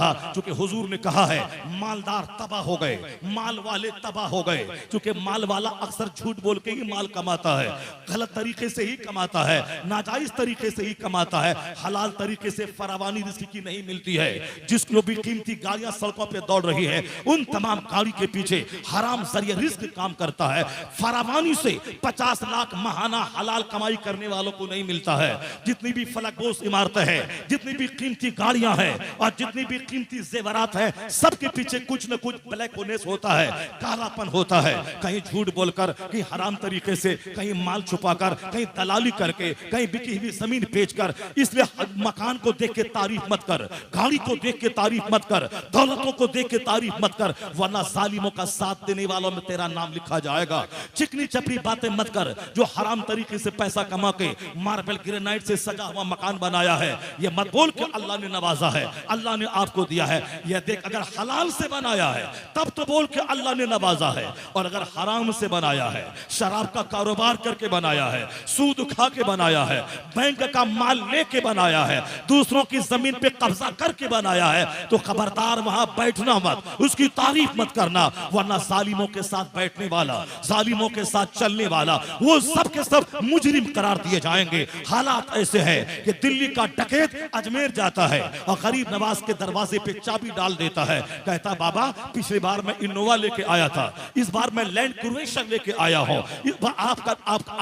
रहा, क्योंकि हुजूर ने कहा है मालदार तबाह हो गए, माल वाले तबाह हो गए, क्योंकि माल वाला अक्सर झूठ बोल के ही माल कमाता है, गलत तरीके से ही कमाता है, नाजायज तरीके से ही कमाता है, हलाल तरीके से फरावानी रिस्क की नहीं मिलती है। जिसको भी कीमती गाड़ियां सड़कों पे दौड़ रही है, उन तमाम गाड़ी के पीछे हराम जरिए रिस्क काम करता है। फरावानी से 50 लाख महाना हलाल कमाई करने वालों को नहीं मिलता है। जितनी भी फलकबोस इमारतें हैं, जितनी भी कीमती गाड़ियां हैं और जितनी भी कीमती जेवरात हैं, सबके पीछे कुछ न कुछ ब्लैक होनेस होता है, कालापन होता है। कहीं झूठ बोलकर, कहीं हराम तरीके से, कहीं माल छुपाकर, कहीं दलाली करके, कहीं बिकी हुई जमीन बेचकर। इसलिए मकान को देख के तारीफ मत कर, गाड़ी को देख के तारीफ मत कर, दौलतों को देख के तारीफ मत कर, वरना जालिमों का साथ देने वालों में तेरा नाम लिखा जाएगा। चिकनी चपड़ी बातें मत कर। जो हराम तरीके से पैसा कमा के मार्बल ग्रेनाइट से सजा हुआ मकान बनाया है, ये मत बोल के अल्लाह ने नवाजा है, अल्लाह ने आपको दिया है। ये देख, अगर हलाल से बनाया है तब तो बोल के अल्लाह ने नवाजा है, और अगर हराम से बनाया है, शराब का कारोबार करके बनाया है, सूद खा के बनाया है, बैंक का माल लेके बनाया है, दूसरों की जमीन पे कब्जा करके बनाया है, तो खबरदार वहां बैठना मत, उसकी तारीफ मत करना, वरना जालिमों के साथ बैठने वाला, जालिमों के साथ चलने वाला, वो सब के सब मुजरिम करार दिए जाएंगे। हालात ऐसे है कि दिल्ली का डकैत अजमेर जाता है और गरीब नवाज के दरवाजे पे चाबी डाल देता है, कहता बाबा पिछली बार मैं इनोवा लेके आया था, इस बार मैं लैंड क्रूजर लेके आया हूं,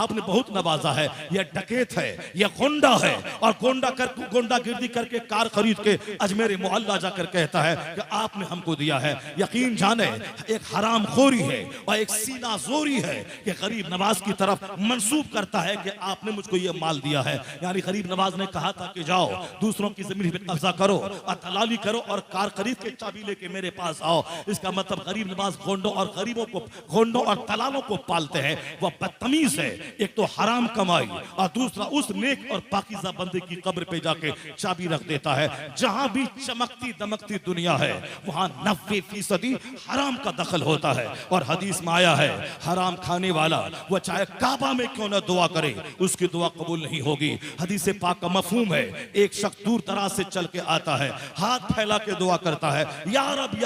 आपने बहुत नवाजा है। यह डकैत है, यह गुंडा है, और गुंडागिर्दी करके कार खरीद के अजमेर मोहल्ला जाकर कहता है कि आपने हमको दिया है। यकीन जाने एक हराम खोरी है और एक सीना जोरी है कि गरीब नवाज की तरफ मंसूब करता है कि आपने मुझको ये माल दिया है। यानी गरीब नवाज ने कहा था कि जाओ दूसरों की जमीन पे कब्जा करो और दलाली करो और कार खरीद के चाबी लेके मेरे पास आओ। इसका मतलब गरीब नवाज गोंडों और गरीबों को, गोंडों और दलालों को पालते हैं। वह बदतमीज है, एक तो हराम कमाई और दूसरा उस नेक और पाकीज़ा बंदे की कब्र पे जाके चाबी रख देता है। जहां भी चमकती दमकती दुनिया है वहां 90% हराम का दखल होता है। और हदीस में आया है हराम खाने वाला वह चाहे काबा में क्यों ना दुआ करे, उसकी दुआ कबूल नहीं होगी। हदीस पाक का मफहूम है, एक शख्स दूर दराज से चल के आता है, हाथ फैला के दुआ करता है, या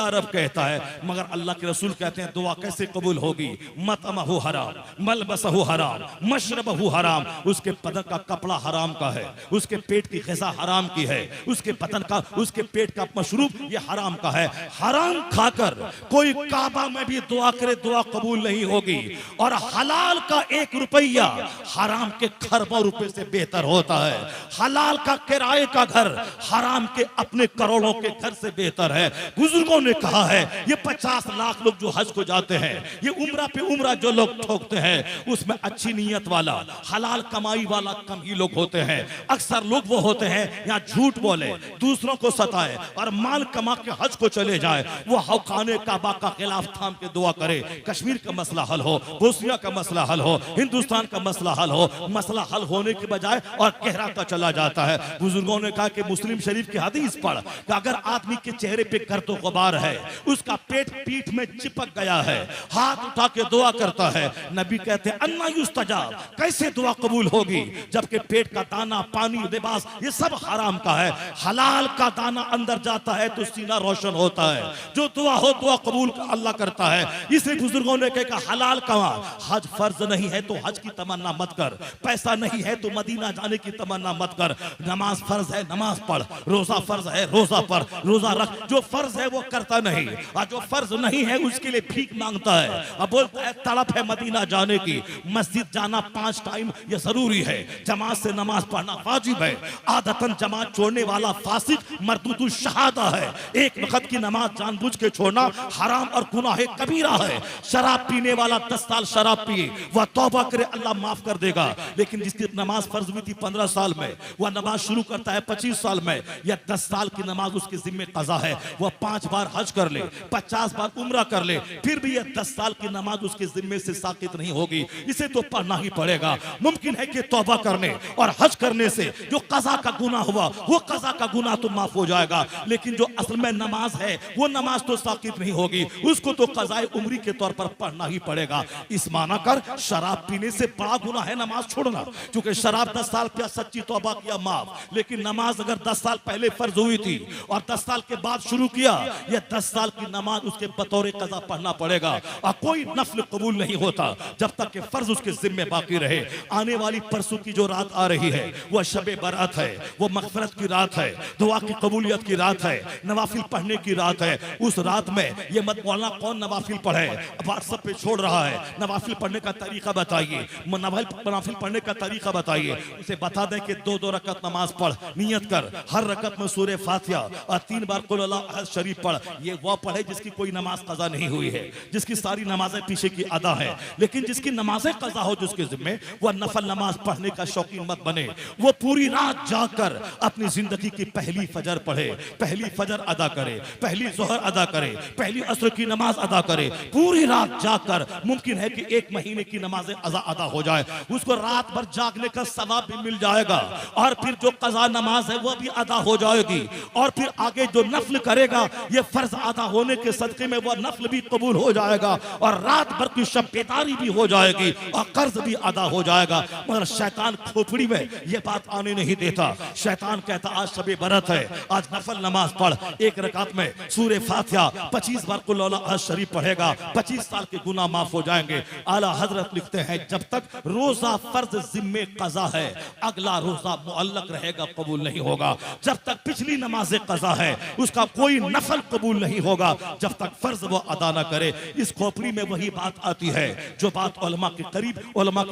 रब कहता है, मगर अल्लाह के रसूल कहते हैं दुआ कैसे कबूल होगी? मतमहु हराम, मलबसहु हराम, मशरबहु हराम, उसके बदन का कपड़ा हराम का है, उसके पेट की ग़िज़ा हराम की है, उसके बदन का, उसके पेट का मशरूब ये हराम का है। हराम खाकर कोई काबा में भी दुआ करे दुआ कबूल नहीं होगी। और हलाल का 1 रुपया हराम के खरबों रुपए से बेहतर होता है। हलाल का किराए का घर हराम के अपने करोड़ों के घर से बेहतर है। बुजुर्गों ने कहा है ये 50 लाख लोग जो हज को जाते हैं, ये उम्रा पे उम्रा जो लोग ठोकते हैं, उसमें अच्छी नीयत वाला, हलाल कमाई वाला कम ही लोग होते हैं। अक्सर लोग वो होते हैं यहाँ झूठ बोले, दूसरों को सताए और माल कमा के हज को चले जाए। वो हौकाने काबा का खिलाफ थाम के दुआ करे, कश्मीर का मसला हल हो, बोस्निया का मसला हल हो, हिंदुस्तान का मसला हल हो। मसला हल होने के बजाय और गहराता चला जाता है। बुजुर्गों ने कहा कि मुस्लिम शरीफ की हदीस पढ़ कि अगर आदमी के चेहरे पे गर्दो गुबार है, उसका पेट पीठ में चिपक गया है, हाथ उठा के दुआ करता है, नबी कहते हैं अन्ना युस्तजाब, कैसे दुआ कबूल होगी जबकि पेट का दाना, पानी, लिबास ये सब हराम का है। हलाल का दाना अंदर जाता है तो सीना रोशन होता है। जो दुआ हो दुआ कबूल अल्लाह करता है। इसलिए बुजुर्गों ने कहा हलाल कमा, हज फर्ज नहीं है तो हज की तमन्ना मत कर, पैसा नहीं है तो मदीना जाने की तमन्ना मत कर, नमाज फर्ज है नमाज पढ़, रोजा फर्ज है रोजा पढ़, रोजा रख। जो फर्ज है वो करता नहीं और जो फर्ज नहीं है उसके लिए भीख मांगता है और बोलता है तड़प है मदीना जाने की। मस्जिद जाना 5 टाइम ये जरूरी है, जमात से नमाज पढ़ना वाजिब है। आदतन जमात छोड़ने वाला फासिक मरदूदु शहादा है। एक वक्त की नमाज जानबूझ के छोड़ना हराम और गुनाह कबीरा है। शराब पीने वाला 10 साल शराब पिए वह तौबा करे, अल्लाह माफ कर देगा। लेकिन जिसकी नमाज फर्ज हुई थी 15 साल में, वह नमाज शुरू करता है 25 साल में, या 10 साल की नमाज उसके जिम्मे कज़ा है, वह 5 बार हज कर ले, 50 बार उम्रा कर ले, फिर भी यह 10 साल की नमाज उसके जिम्मे से साकित नहीं होगी। इसे तो पढ़ना ही पड़ेगा। मुमकिन है कि तौबा करने और हज करने से जो कज़ा का गुनाह हुआ वो कज़ा का गुनाह तो माफ हो जाएगा, लेकिन जो असल में नमाज है वो नमाज तो साकित नहीं होगी, उसको तो कज़ाए उम्री के तौर पर पढ़ना ही पड़ेगा। इस माना कर शराब पीने से बड़ा गुनाह है नमाज छोड़ना, क्योंकि शराब 10 साल पिया, सच्ची तौबा किया माफ, लेकिन नमाज अगर 10 साल पहले फर्ज हुई थी और और 10 साल के बाद शुरू किया, ये 10 साल की नमाज उसके बतौर कज़ा पढ़ना पड़ेगा। और कोई नफल कबूल नहीं होता जब तक कि फर्ज उसके जिम्मे बाकी रहे। आने वाली परसों की जो रात आ रही है वह शबे बारात है, वो मगफरत की रात है, दुआ की कबूलियत की रात है, नवाफिल पढ़ने की रात है। उस रात में ये मत बोलना कौन नवाफिल पढ़े, व्हाट्सएप पे छोड़ रहा है, नवाफिल पढ़ने का तरीका बताइए, नवाफिल पढ़ने का तरीका बताइए। उसे बता दें कि 2-2 रकत नमाज पढ़, नियत कर हर रकत में सूरह फातिहा और 3 बार कुल अल्लाह शरीफ पढ़। ये वह पढ़े जिसकी कोई नमाज कज़ा नहीं हुई है, जिसकी सारी नमाजें पीछे की अदा है। लेकिन जिसकी नमाजें कज़ा हो जिसके जिम्मे, वह नफल नमाज पढ़ने का शौकीन मत बने। वो पूरी रात जाकर अपनी जिंदगी की पहली फजर पढ़े, पहली फजर अदा करे, पहली जोहर अदा करे, पहली असर की नमाज अदा करे। पूरी रात जाकर मुमकिन है कि 1 महीने की नमाजें अदा हो जाए, उसको रात भर जागने का सवाब भी मिल जाएगा। और फिर जो कज़ा नमाज है वह भी अदा हो जाएगी। और फिर आगे जो नफल करेगा, ये फर्ज अदा होने के सदके में वह नफल भी कबूल हो जाएगा और रात भर की शब बेदारी भी हो जाएगी और कर्ज भी अदा हो जाएगा। मगर शैतान खोपड़ी में यह बात आने नहीं देता। शैतान कहता आज शबे बरत है, आज नफल नमाज पढ़, 1 रकात में सूरह फातिहा 25 बार कुल अल्लाह शरीफ पढ़ेगा, 25 साल के गुनाह माफ हो जाएंगे। आला हजरत लिखते हैं जब तक रोजा फर्ज जिम्मे कज़ा है, अगला रोजा मुअल्लक रहेगा, कबूल नहीं होगा। जब तक पिछली नमाज़ें कज़ा है, उसका कोई नफल कबूल नहीं होगा जब तक फर्ज वो अदा ना करे। इस खोपड़ी में वही बात आती है जो बात उलमा के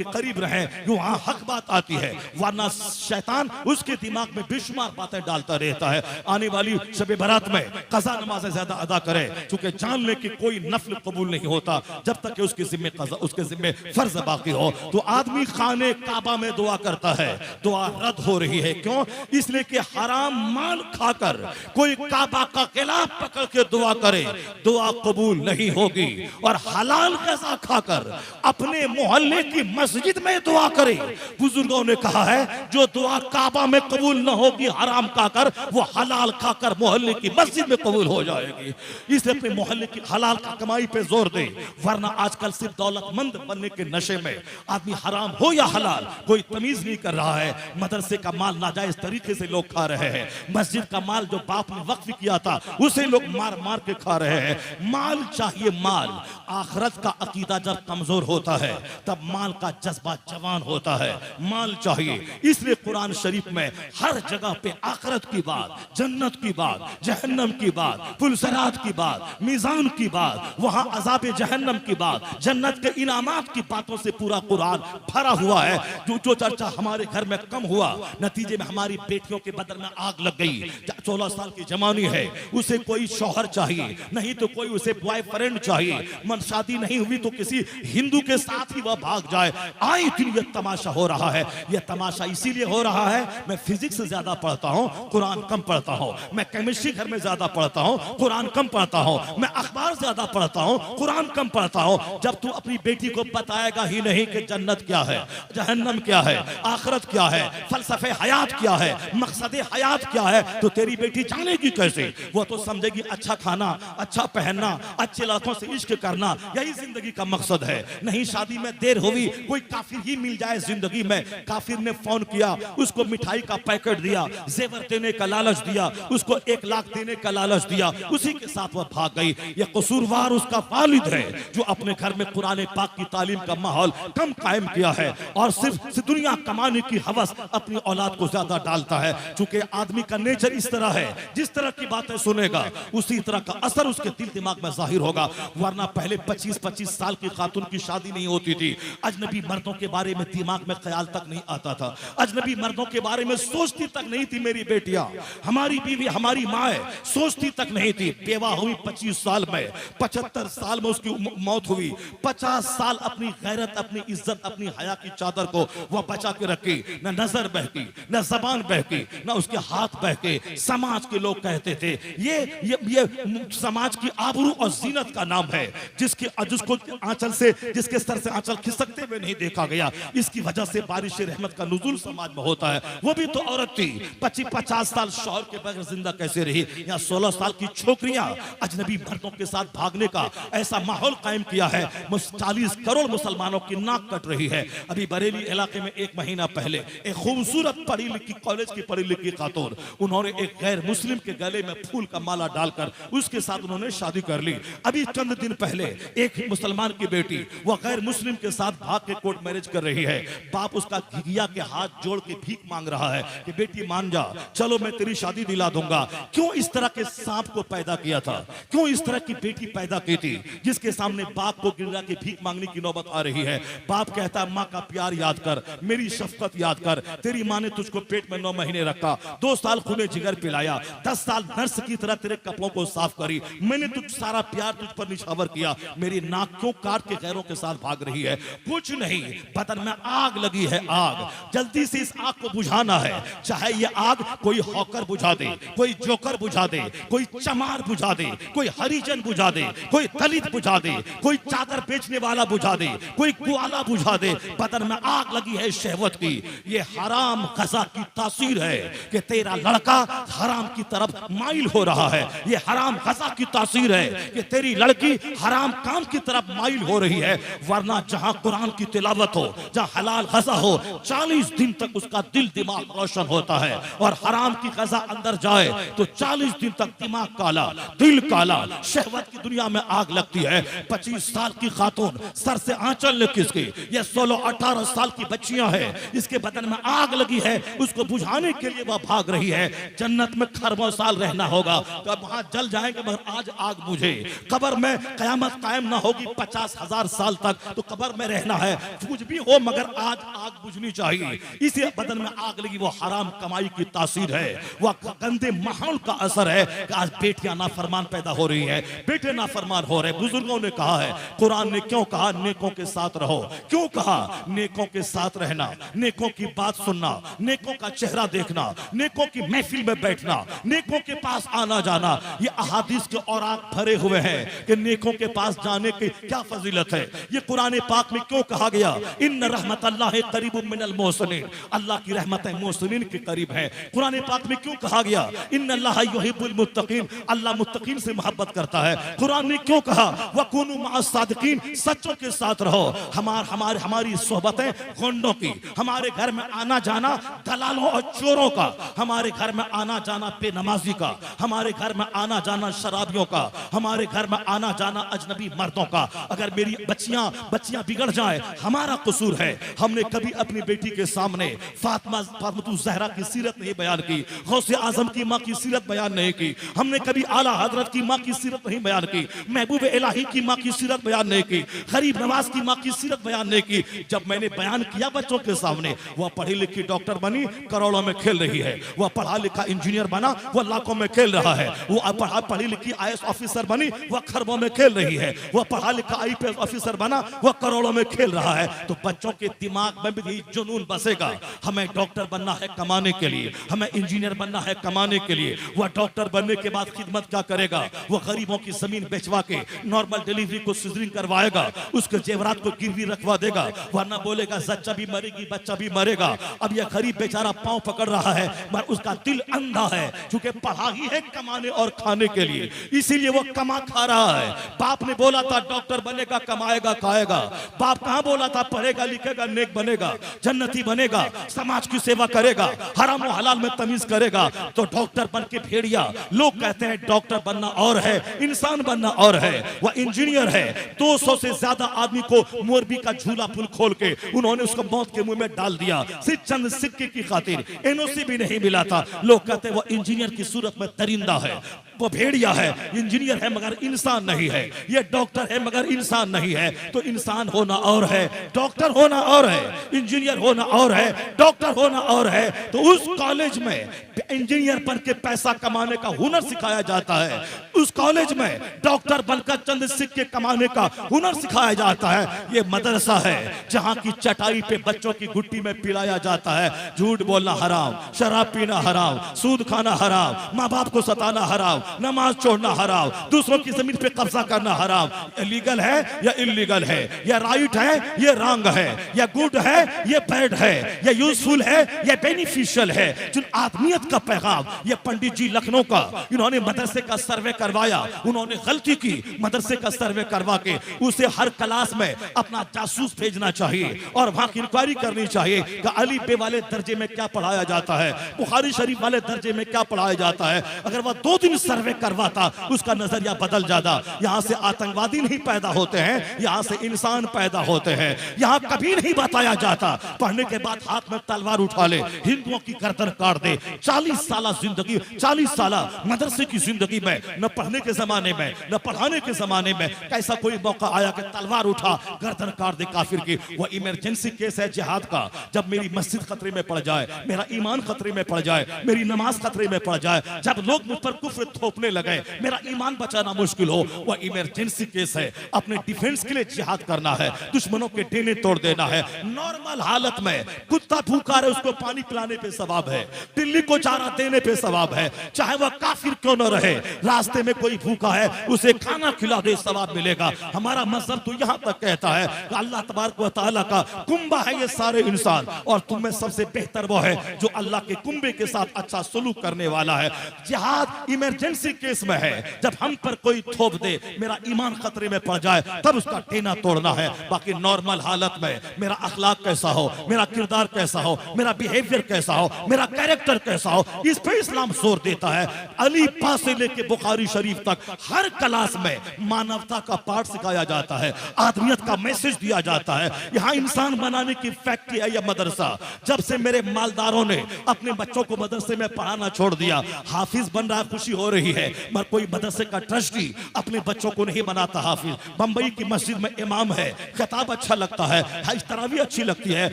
करीब रहे, जो वहां हक बात आती है, वरना शैतान उसके दिमाग में बेशुमार बातें डालता रहता है। आने वाली शबे बारात में कज़ा नमाज़ें ज्यादा अदा करे, क्योंकि जान ले कि कोई नफल कबूल नहीं होता जब तक कि उसके जिम्मे फर्ज बाकी हो। तो आदमी खाने काबा में दुआ करता है, दुआ रद्द हो रही है। क्यों? इसलिए कि हराम माल खाकर कोई काबा का किला पकड़ के दुआ करे, दुआ कबूल नहीं होगी। और हलाल गज़ा खाकर अपने मोहल्ले की मस्जिद में दुआ करे। बुजुर्गों ने कहा है जो दुआ काबा में कबूल न होगी हराम खाकर, वो हलाल खाकर मोहल्ले की मस्जिद में कबूल हो जाएगी। इसलिए अपने मोहल्ले की हलाल का कमाई पे जोर दे, वरना आजकल सिर्फ दौलतमंद बनने के नशे में आदमी हराम हो या हलाल कोई तमीज नहीं कर रहा है। मदरसे का माल नाजायज तरीके से लोग खा रहे हैं, मस्जिद का माल जो बाप ने वक्फ किया था उसे लोग मार मार के खा रहे हैं। माल चाहिए माल। आखिरत का अकीदा जब कमजोर होता है तब माल का जज्बा जवान होता है। माल चाहिए। इसलिए कुरान शरीफ में हर जगह पे आखिरत की बात, जन्नत की बात, जहन्नम की बात, पुलसरात की बात, मीजान की बात, वहां अजाब जहन्नम की बात, जन्नत के इनामात की बातों से पूरा कुरान भरा हुआ है। जो चर्चा हमारे घर में कम हुआ, नतीजे में हमारी बेटियों के बदन में आग लग गई। 16 साल की जवानी है, उसे कोई शौहर चाहिए, नहीं तो कोई उसे बॉयफ्रेंड चाहिए। मन शादी नहीं हुई तो किसी हिंदू के साथ ही वह भाग जाए। आए दिन ये तमाशा हो रहा है। यह तमाशा इसीलिए हो रहा है, मैं फिजिक्स ज्यादा पढ़ता हूँ, कुरान कम पढ़ता हूँ। मैं केमिस्ट्री घर में ज्यादा पढ़ता हूँ, कुरान कम पढ़ता हूँ। मैं अखबार ज्यादा पढ़ता हूँ, कुरान कम पढ़ता हूँ। जब तू अपनी बेटी को बताएगा ही नहीं कि जन्नत क्या है, जहन्नम क्या है, आखिरत क्या है, फलसफे हयात क्या है, मकसद हयात क्या है, तो तेरी बेटी जानेगी कैसे? वो तो समझेगी अच्छा खाना, अच्छा पहनना, अच्छे लड़कों से इश्क करना, यही जिंदगी का मकसद है। नहीं शादी में देर हुई, कोई काफिर ही मिल जाए जिंदगी में, काफिर ने फोन किया, उसको मिठाई का पैकेट दिया, जेवर देने का लालच दिया, उसको 1 लाख देने का लालच दिया, उसी के साथ वह भाग गई। यह कसूरवार उसका वालिद है जो अपने घर में कुरान पाक की तालीम का माहौल कम कायम किया है और सिर्फ दुनिया कमाने की हवस अपनी औलाद को ज्यादा डालता है। चूंकि आदमी का नेचर इस तरह है, जिस तरह की बातें सुनेगा उसी तरह का असर उसके दिल दिमाग में जाहिर होगा। वरना पहले 25-25 साल की खातून की शादी नहीं होती थी, अजनबी मर्दों के बारे में दिमाग में ख्याल तक नहीं आता था, अजनबी मर्दों के बारे में सोचती तक नहीं थी। मेरी बेटियां, हमारी बीवी, हमारी माँ सोचती तक नहीं थी। बेवा हुई 25 साल में, 75 साल में उसकी मौत हुई। 50 साल अपनी गैरत, अपनी इज्जत, अपनी हया की चादर को वह बचा के रखी। न नजर बहकी, न जबान बहकी, न उसके हाथ बहके। समाज के लोग कहते थे ये समाज की आबरू और जीनत का नाम है, जिसको आंचल से, जिसके सर से आंचल खिसकते हुए नहीं देखा गया। इसकी वजह से बारिश रहमत का नुज़ुल समाज में होता है। वो भी तो औरत थी, 25-50 साल शौहर के बगैर जिंदा कैसे रही? या 16 साल की छोकरियां अजनबी मर्दों के साथ भागने का ऐसा माहौल कायम किया है। 40 करोड़ मुसलमानों की नाक कट रही है। अभी बरेली इलाके में 1 महीना पहले एक खूबसूरत पढ़ी लिखी, कॉलेज की पढ़ी लिखी खातून, उन्होंने एक गैर मुस्लिम के गले में फूल का माला डालकर उसके साथ उन्होंने शादी कर ली। अभी चंद दिन पहले एक मुसलमान की बेटी वह गैर मुस्लिम के साथ भाग के कोर्ट मैरिज कर रही है। बाप उसका घिघिया के हाथ जोड़ के भीख मांग रहा है कि बेटी मान जा, चलो मैं तेरी शादी दिला दूंगा। क्यों इस तरह के सांप को पैदा किया था? क्यों इस तरह की बेटी पैदा की थी जिसके सामने बाप को गिरा के भीख मांगने की नौबत आ रही है? बाप कहता है माँ का प्यार याद कर, मेरी शफकत याद कर। तेरी माँ ने तुझको पेट में 9 महीने रखा, 2 साल खूने जिगर पिलाया, 10 साल नर्स की तरह तेरे कपड़ों को साफ करी, मैंने तुझ सारा प्यार तुझ पर निछावर किया। मेरी नाक क्यों काट के गैरों के साथ भाग रही है? कुछ नहीं, बदन में आग लगी है, आग। जल्दी से इस आग को बुझाना है। चाहे ये आग कोई हॉकर बुझा दे, कोई जोकर बुझा दे, कोई चमार बुझा दे, कोई हरिजन बुझा दे, कोई दलित बुझा दे, कोई चादर बेचने वाला बुझा दे, कोई ग्वाला बुझा दे। बदन में आग लगी है शहवत की। ये हराम गज़ा की तासीर है कि तेरा लड़का हराम की तरफ माइल हो रहा है। ये हराम गज़ा की तासीर है कि तेरी लड़की हराम काम की तरफ माइल हो रही है। वरना जहां कुरान की तिलावत हो, जहां हलाल गज़ा हो, 40 दिन तक उसका दिल दिमाग रोशन होता है। और हराम की गज़ा अंदर जाए तो 40 दिन तक दिमाग काला, दिल काला, शहवत की दुनिया में आग लगती है। 25 साल की खातून सर से आंचल ने किसकी, ये 16-18 साल की बच्चियां हैं, इसके बदन में आग लगी है, उसको बुझाने के लिए वह भाग रही है। जन्नत में खरबों साल रहना होगा तो वहां जल जाएंगे, मगर आज आग बुझे। कब्र में कयामत कायम ना होगी 50,000 साल तक, तो कब्र में रहना है, कुछ भी हो मगर आज आग बुझनी चाहिए। इसी बदन में आग लगी, वो हराम कमाई की तासीर है, वह गंदे माहौल का असर है कि आज बेटियां नाफरमान पैदा हो रही है, बेटे नाफरमान हो रहे। बुजुर्गों ने कहा है, कुरान ने क्यों कहा नेकों के साथ रहो? क्यों कहा नेकों के साथ रहना, नेकों की बात सुनना, नेकों का चेहरा देखना, नेकों की महफिल में बैठना, नेकों के पास आना जाना। ये अहादीस के औराक भरे हुए हैं कि नेकों के पास जाने की क्या फजीलत है। ये कुरान पाक में क्यों कहा गया, इन्न रहमतल्लाहि करीबुम मिनल मोहसिनीन, अल्लाह की रहमतें मोहसिनीन के करीब है। कुरान पाक में क्यों कहा गया, इन्नल्लाहा युहिब्बुल मुत्तकीन, अल्लाह मुत्तकीन से मोहब्बत करता है। कुरान ने क्यों कहा वकुनू मअस सादिकीन, सच्चों के साथ रहो। हमारी सोहबतें गुंडों की, हमारे घर में आना जाना दलालों और चोरों का, हमारे घर में आना जाना बेनमाजी का, हमारे घर में आना जाना शराबियों का, हमारे घर में आना जाना अजनबी मर्दों का। अगर मेरी बच्चियां बिगड़ जाए हमारा कसूर है। हमने कभी अपनी बेटी के सामने फातिमा ज़हरा की सीरत नहीं बयान की, गौसे आजम की माँ की सीरत बयान नहीं की, हमने कभी आला हजरत की माँ की सीरत नहीं बयान की, महबूब इलाही की माँ की सीरत बयान नहीं की, गरीब नवाज की माँ की सीरत बयान नहीं की। जब मैंने बयान किया बच्चों के सामने, वह पढ़ी लिखी डॉक्टर बनी, करोड़ों में खेल रही है, वह पढ़ा लिखा इंजीनियर बना, वह लाखों में खेल रहा है, वह पढ़ी लिखी IAS ऑफिसर बनी, वह खरबों में खेल रही है, वह पढ़ा लिखा IPS ऑफिसर बना, वह करोड़ों में खेल रहा है। तो बच्चों के दिमाग में भी जुनून बसेगा, हमें डॉक्टर बनना है कमाने के लिए, हमें इंजीनियर बनना है कमाने के लिए। वह डॉक्टर बनने के बाद खिदमत क्या करेगा, वह गरीबों की जमीन बेचवा के नॉर्मल डिलीवरी को सिजरिंग करवाएगा, उसके जेवरात को गिरवी रखवा देगा, वरना बोलेगा जच्चा भी मरेगी बच्चा भी मरेगा। अब यह गरीब बेचारा पांव पकड़ रहा है मगर उसका दिल अंधा है, क्योंकि पढ़ा ही है कमाने और खाने के लिए, इसीलिए वो कमा खा रहा है। बाप ने बोला था डॉक्टर बनेगा, कमाएगा खाएगा, बाप कहां बोला था पढ़ेगा लिखेगा नेक बनेगा, जन्नती बनेगा, समाज की सेवा करेगा, हराम और हलाल में तमीज करेगा। तो डॉक्टर बन के भेड़िया, लोग कहते हैं डॉक्टर बनना और है, इंसान बनना और है। वह इंजीनियर है, 200 से ज्यादा आदमी को मोरबी का झूला पुल खोल के उन्होंने उसको मौत के मुंह में डाल दिया, सिर्फ चंद सिक्के की खातिर। NOC भी नहीं मिला था। लोग कहते हैं वो इंजीनियर की सूरत में दरिंदा है, वो भेड़िया है, इंजीनियर है मगर इंसान नहीं है, ये डॉक्टर है मगर इंसान नहीं है। तो इंसान होना और है, डॉक्टर होना और है, इंजीनियर होना और है, डॉक्टर होना और है। तो उस कॉलेज में इंजीनियर बन के पैसा कमाने का हुनर सिखाया जाता है, उस कॉलेज में डॉक्टर बनकर चंद सिक्के कमाने का हुनर सिखाया जाता है। ये मदरसा है जहां की चटाई पे बच्चों की गुट्टी में पिलाया जाता है। झूठ बोलना हराम, शराब पीना हराम, सूद खाना हराम, माँ बाप को सताना हराम, नमाज छोड़ना हराम, दूसरों की जमीन पे कब्जा करना हराम। ये लीगल है या इलीगल है, या राइट है या रॉन्ग है, या गुड है या बैड है, या यूजफुल है या बेनिफिशियल है। जिन आदमियत का पैगाम ये पंडित जी लखनऊ का, इन्होंने मदरसे का सर्वे करवा करवाया, उन्होंने गलती की। मदरसे का सर्वे करवा के उसे हर क्लास में अपना जासूस भेजना चाहिए और वहां की इंक्वायरी करनी चाहिए कि अली बे वाले दर्जे में क्या पढ़ाया जाता है, बुखारी शरीफ वाले दर्जे में क्या पढ़ाया जाता है। अगर वह 2 दिन सर्वे करवाता, उसका नजरिया बदल जाता। यहाँ से आतंकवादी नहीं पैदा होते हैं, यहाँ से इंसान पैदा होते हैं। यहाँ कभी नहीं बताया जाता पढ़ने के बाद हाथ में तलवार उठा ले, हिंदुओं की गर्दन काट दे। 40 साल जिंदगी, 40 साल मदरसे की जिंदगी में न पढ़ने के जमाने में न पढ़ाने के जमाने में कैसा कोई मौका आया कि तलवार उठा गर्दन काट दे काफिर की। वो इमरजेंसी केस है जिहाद का। जब मेरी मस्जिद खतरे में पड़ जाए, मेरा ईमान खतरे में पड़ जाए, मेरी नमाज खतरे में पड़ जाए, जब लोग मुझ पर कुफ्र थोपने लगे, मेरा ईमान बचाना मुश्किल हो, वो इमरजेंसी केस है। अपने डिफेंस के लिए जिहाद करना है, दुश्मनों के डेने तोड़ देना है। नॉर्मल हालत में कुत्ता भूखा है, उसको पानी पिलाने पे सवाब है, बिल्ली को चारा देने पे सवाब है, चाहे वह काफिर क्यों न रहे। रास्ते में कोई भूखा है, उसे खाना खिला दे, सवाब मिलेगा। हमारा मजहब तो यहाँ तक कहता है कि अल्लाह तबारक व तआला का कुंबा है ये सारे इंसान, और तुम में सबसे बेहतर वो है जो अल्लाह के कुंबे के साथ अच्छा सलूक करने वाला है। जिहाद इमरजेंसी केस में है, जब हम पर कोई थोप दे, मेरा ईमान खतरे में पड़ जाए, तब उसका टेना तोड़ना है। बाकी नॉर्मल हालत में मेरा अखलाक कैसा हो, मेरा किरदार कैसा हो, मेरा बिहेवियर कैसा हो, मेरा कैरेक्टर कैसा हो, इस पे इस्लाम जोर देता है। अली पा से लेके बुखारी शरीफ तक हर क्लास में मानवता का पाठ सिखाया जाता है, आदमियत का मैसेज दिया जाता है। यहाँ इंसान बनाने की फैक्ट्री है यह मदरसा। जब से मेरे मालदारों ने अपने बच्चों को मदरसे में पढ़ाना छोड़ दिया, हाफिज बन रहा, खुशी हो रही है, मगर कोई मदरसे का ट्रस्टी अपने बच्चों को नहीं बनाता हाफिज। बंबई की मस्जिद में इमाम है, खिताब अच्छा लगता है, हज तरावी अच्छी लगती है,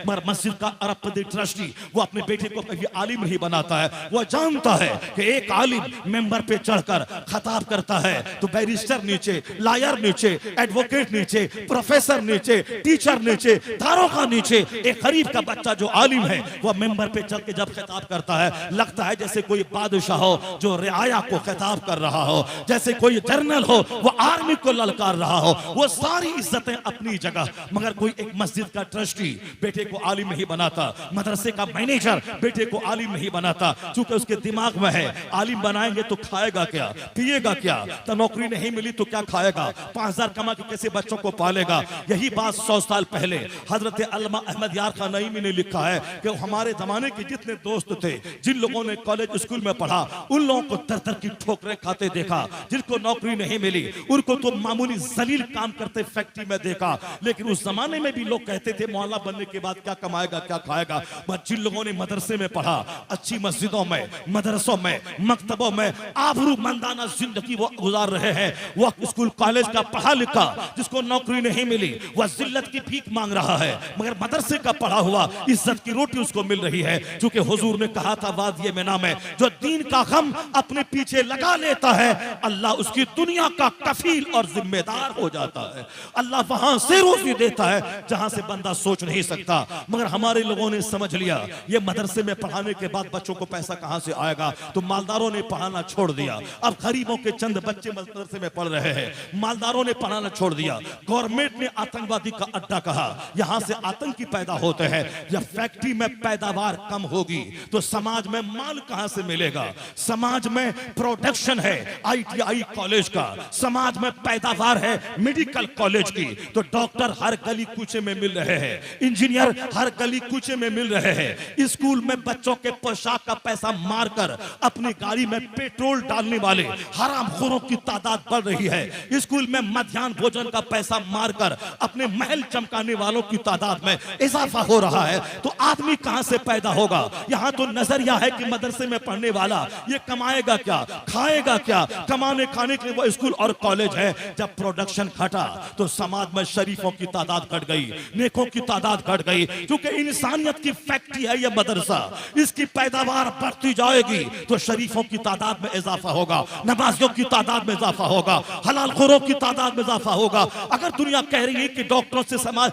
मगर मस्जिद का अरबपति ट्रस्टी वो अपने बेटे को कभी आलिम नहीं बनाता है। वो जानता है कि एक आलिम मेंबर पे चढ़कर खिताब करता है तो बैरिस्टर नीचे, लॉयर नीचे, एडवोकेट नीचे, प्रोफेसर नीचे, टीचर नीचे, दारोगा नीचे। एक गरीब का बच्चा जो आलिम है वो मेंबर पे चढ़ के जब खिताब करता है, लगता है जैसे कोई बादशाह हो जो रियाया को खिताब कर रहा हो, जैसे कोई जनरल हो वो आर्मी को ललकार रहा हो। वो सारी इज्जतें अपनी जगह, मगर कोई एक मस्जिद का ट्रस्टी बेटे को आलिम नहीं बनाता, मदरसे का मैनेजर बेटे को आलिम नहीं बनाता, क्योंकि उसके दिमाग में है आलिम बनाएंगे तो खाएगा क्या, पिएगा क्या, तो नौकरी नहीं मिली तो क्या खाएगा, 5000 कमा के कैसे बच्चों को पालेगा। यही बात 100 साल पहले हजरत अल्लामा अहमद यार खान नईमी ने लिखा है कि हमारे जमाने के जितने दोस्त थे, जिन लोगों ने कॉलेज स्कूल में पढ़ा, उन लोगों को दर दर की ठोकरें खाते देखा, जिनको नौकरी नहीं मिली उनको तो मामूली जलील काम करते फैक्ट्री में देखा। लेकिन उस जमाने में भी लोग कहते थे मौला बनने के बाद क्या कमाएगा, क्या खाएगा। बस जिन लोगों ने मदरसे में पढ़ा, अच्छी मस्जिदों में, मदरसों में, मकतबों में आबरूमंदाना जिंदगी वो गुजार रहे हैं। वो स्कूल कॉलेज का पढ़ा लिखा जिसको नौकरी नहीं मिली, वह जिल्लत की भीख मांग रहा है, मगर मदरसे का पढ़ा हुआ इज्जत की रोटी उसको मिल रही है। क्योंकि हुजूर ने कहा था वादिये मिना में जो दीन का गम अपने पीछे लगा लेता है, अल्लाह उसकी दुनिया का कफील और जिम्मेदार हो जाता है। अल्लाह वहां से रोजी देता है जहां से बंदा सोच नहीं सकता। मगर हमारे लोगों ने समझ लिया ये मदरसे में पढ़ाने के बाद बच्चों को पैसा कहां से आएगा, तो मालदारों ने पढ़ाना छोड़ दिया। अब गरीबों के चंद बच्चे मदरसे में पढ़ रहे हैं, मालदारों ने पढ़ाना छोड़ दिया। गवर्नमेंट ने आतंकवादी का अड्डा कहा, यहां से आतंकी पैदा होते हैं। जब फैक्ट्री में पैदावार कम होगी तो समाज में माल कहां से मिलेगा। समाज में प्रोडक्शन है ITI कॉलेज का, समाज में पैदावार है मेडिकल कॉलेज की, तो डॉक्टर हर गली कूचे में मिल रहे हैं, इंजीनियर हर गली कूचे में मिल रहे हैं। स्कूल में बच्चों के पोशाक का पैसा मारकर अपनी गाड़ी में पेट्रोल डालने वाले हरामखोरों की तादाद बढ़ रही है। स्कूल में मध्याह्न भोजन का पैसा मारकर अपने महल चमकाने वालों की तादाद में इजाफा हो रहा है। तो आदमी कहां से पैदा होगा। यहाँ तो नजरिया है कि मदरसे में पढ़ने वाला ये कमाएगा क्या, खाएगा क्या, कमाने खाने के लिए वो स्कूल और कॉलेज है। जब प्रोडक्शन घटा तो समाज में शरीफों की तादाद घट गई, नेकों की तादाद घट गई। क्योंकि इंसानियत की फैक्ट्री है यह मदरसा, इसकी पैदावार बढ़ती जाएगी तो शरीफों की तादाद में इजाफा होगा, नमाजियों की तादाद में इजाफा होगा, हलालखोरों की तादाद में इजाफा होगा। अगर दुनिया कह रही है कि डॉक्टरों से समाज,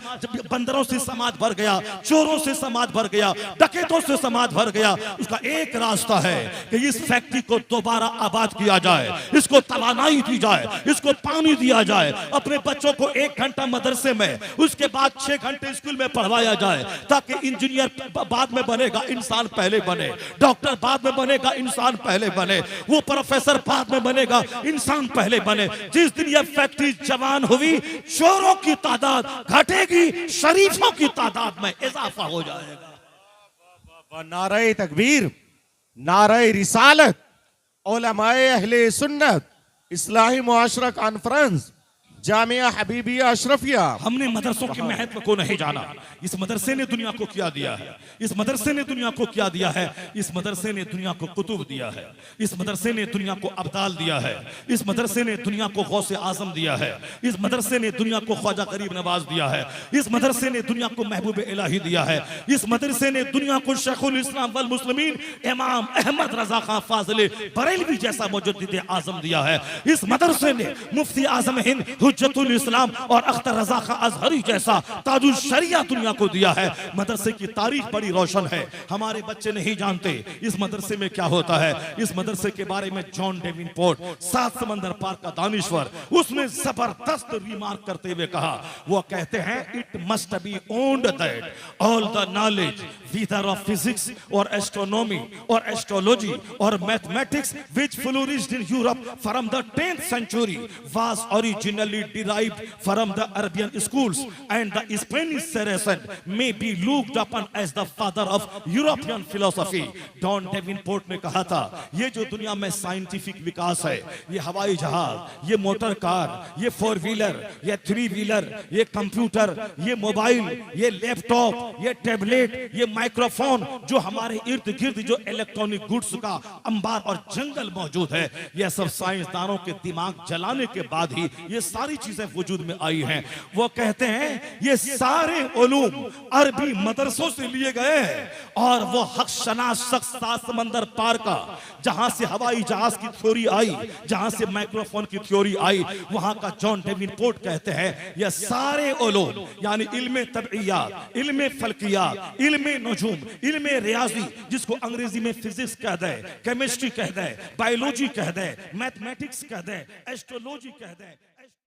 बंदरों से समाज भर गया, चोरों से समाज भर गया, डकैतों से समाज भर गया, उसका एक रास्ता है कि इस फैक्ट्री को दोबारा आबाद किया जाए, इसको तवानाई दी जाए, इसको पानी दिया जाए, अपने बच्चों को 1 घंटा मदरसे में, उसके बाद 6 घंटे स्कूल में पढ़वाया जाए, ताकि इंजीनियर बाद में बनेगा, इंसान पहले बने, डॉक्टर बाद में बनेगा, इंसान पहले बने, वो प्रोफेसर बाद में बनेगा, इंसान पहले बने। जिस दिन यह फैक्ट्री जवान हुई, चोरों की तादाद घटेगी, शरीफों की तादाद में इजाफा हो जाएगा। नारे तकबीर, नारे रिसालत, उलमाए अहले सुन्नत, इस्लाही मुआशरा कॉन्फ्रेंस, जामिया हबीबिया अशरफिया। हमने मदरसों के महत्व को नहीं जाना। इस मदरसे ने दुनिया को क्या दिया है? इस मदरसे ने दुनिया को क्या दिया है? इस मदरसे ने दुनिया को कुतुब दिया है। इस मदरसे ने दुनिया को अब्दाल दिया है। इस मदरसे ने दुनिया को गौसे आजम दिया है। इस मदरसे ने दुनिया को ख्वाजा गरीब नवाज दिया है। इस मदरसे ने दुनिया को महबूब इलाही दिया है। इस मदरसे ने दुनिया को शेखुल इस्लाम वल मुस्लिमीन इमाम अहमद रजा खां फाजिल बरेलवी जैसा मुजद्दिद आजम दिया है। इस मदरसे ने मुफ्ती आजम हिंद हुज्जतुल इस्लाम और अख्तर रजा खां अजहरी जैसा ताजुल शरिया दुनिया को दिया है। मदरसे की तारीख बड़ी रोशन है, हमारे बच्चे नहीं जानते इस मदरसे में क्या होता है। इस मदरसे के बारे में जॉन डेवनपोर्ट, सात समंदर पार का दानिश्वर, उसने जबरदस्त रिमार्क करते हुए कहा, वो कहते हैं it must be owned that all the knowledge whether of physics or astronomy or astrology or mathematics which flourished in Europe from the 10th century was originally derived from the Arabian schools, and the Spanish Saracen may be looked upon as the father of European philosophy. John Davenport ने कहा था, ये जो दुनिया में scientific विकास है, ये हवाई जहाज, ये मोटर कार, ये फोर व्हीलर, ये थ्री व्हीलर, ये कंप्यूटर, ये मोबाइल, ये लैपटॉप, ये टैबलेट, ये माइक्रोफोन, जो हमारे इर्द गिर्द जो इलेक्ट्रॉनिक गुड्स का अंबार और जंगल मौजूद है, यह सब साइंसदानों के दिमाग जलाने के बाद ही ये सारी चीजें वजूद में आई हैं। वो कहते हैं ये सारे उलूम अरबी मदरसों से लिए गए हैं, और वो हक शनास शख्स सात समंदर पार का, जहां से हवाई जहाज की थ्योरी आई, जहां से माइक्रोफोन की थ्योरी आई, वहां का जॉन डेवनपोर्ट कहते हैं ये सारे उलूम यानी इल्मे तबइयात, इल्मे फल्कियात, इल्मे नजूम, इल्मे रियाजी, जिसको अंग्रेजी में फिजिक्स कह दे, केमिस्ट्री कह दे, बायोलॉजी कह दे, मैथमेटिक्स कह दे, एस्ट्रोलॉजी कह दे,